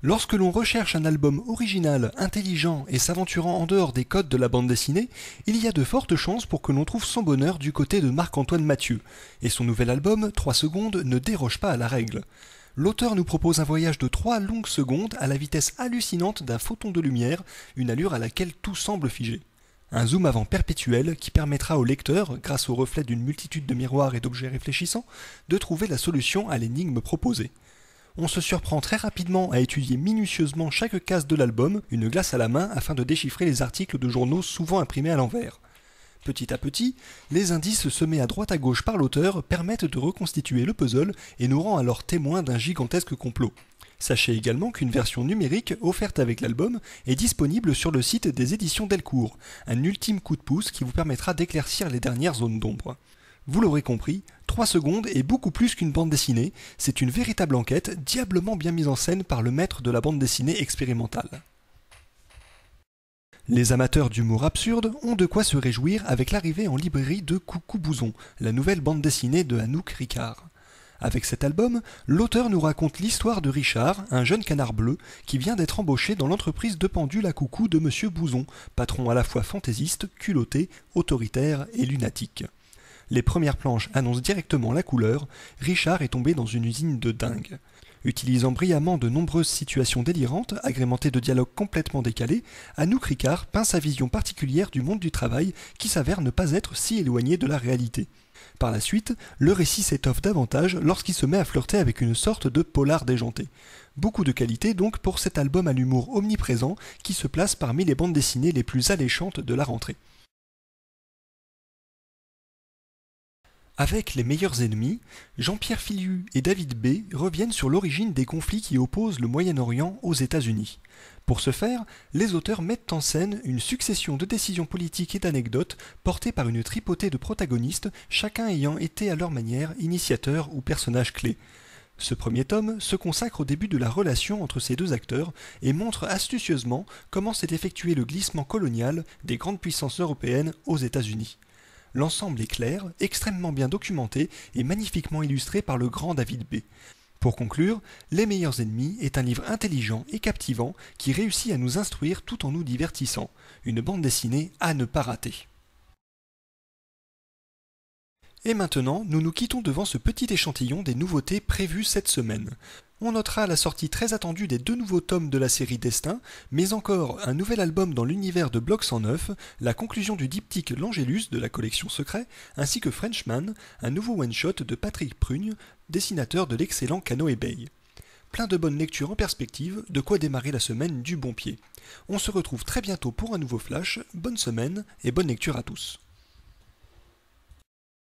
Lorsque l'on recherche un album original, intelligent et s'aventurant en dehors des codes de la bande dessinée, il y a de fortes chances pour que l'on trouve son bonheur du côté de Marc-Antoine Mathieu, et son nouvel album, 3 secondes, ne déroge pas à la règle. L'auteur nous propose un voyage de 3 longues secondes à la vitesse hallucinante d'un photon de lumière, une allure à laquelle tout semble figé. Un zoom avant perpétuel qui permettra au lecteur, grâce au reflet d'une multitude de miroirs et d'objets réfléchissants, de trouver la solution à l'énigme proposée. On se surprend très rapidement à étudier minutieusement chaque case de l'album, une glace à la main afin de déchiffrer les articles de journaux souvent imprimés à l'envers. Petit à petit, les indices semés à droite à gauche par l'auteur permettent de reconstituer le puzzle et nous rend alors témoins d'un gigantesque complot. Sachez également qu'une version numérique offerte avec l'album est disponible sur le site des éditions Delcourt, un ultime coup de pouce qui vous permettra d'éclaircir les dernières zones d'ombre. Vous l'aurez compris, 3 secondes est beaucoup plus qu'une bande dessinée, c'est une véritable enquête diablement bien mise en scène par le maître de la bande dessinée expérimentale. Les amateurs d'humour absurde ont de quoi se réjouir avec l'arrivée en librairie de Coucou Bouzon, la nouvelle bande dessinée de Anouk Ricard. Avec cet album, l'auteur nous raconte l'histoire de Richard, un jeune canard bleu, qui vient d'être embauché dans l'entreprise de pendule à coucou de Monsieur Bouzon, patron à la fois fantaisiste, culotté, autoritaire et lunatique. Les premières planches annoncent directement la couleur, Richard est tombé dans une usine de dingue. Utilisant brillamment de nombreuses situations délirantes, agrémentées de dialogues complètement décalés, Anouk Ricard peint sa vision particulière du monde du travail qui s'avère ne pas être si éloigné de la réalité. Par la suite, le récit s'étoffe davantage lorsqu'il se met à flirter avec une sorte de polar déjanté. Beaucoup de qualité donc pour cet album à l'humour omniprésent qui se place parmi les bandes dessinées les plus alléchantes de la rentrée. Avec Les meilleurs ennemis, Jean-Pierre Filiu et David B. reviennent sur l'origine des conflits qui opposent le Moyen-Orient aux États-Unis. Pour ce faire, les auteurs mettent en scène une succession de décisions politiques et d'anecdotes portées par une tripotée de protagonistes, chacun ayant été à leur manière initiateur ou personnage clé. Ce premier tome se consacre au début de la relation entre ces deux acteurs et montre astucieusement comment s'est effectué le glissement colonial des grandes puissances européennes aux États-Unis. L'ensemble est clair, extrêmement bien documenté et magnifiquement illustré par le grand David B. Pour conclure, Les meilleurs ennemis est un livre intelligent et captivant qui réussit à nous instruire tout en nous divertissant. Une bande dessinée à ne pas rater. Et maintenant, nous nous quittons devant ce petit échantillon des nouveautés prévues cette semaine. On notera la sortie très attendue des 2 nouveaux tomes de la série Destin, mais encore un nouvel album dans l'univers de Bloc 109, la conclusion du diptyque L'Angélus de la collection Secret, ainsi que Frenchman, un nouveau one-shot de Patrick Prugne, dessinateur de l'excellent Canoë Bay. Plein de bonnes lectures en perspective, de quoi démarrer la semaine du bon pied. On se retrouve très bientôt pour un nouveau flash, bonne semaine et bonne lecture à tous.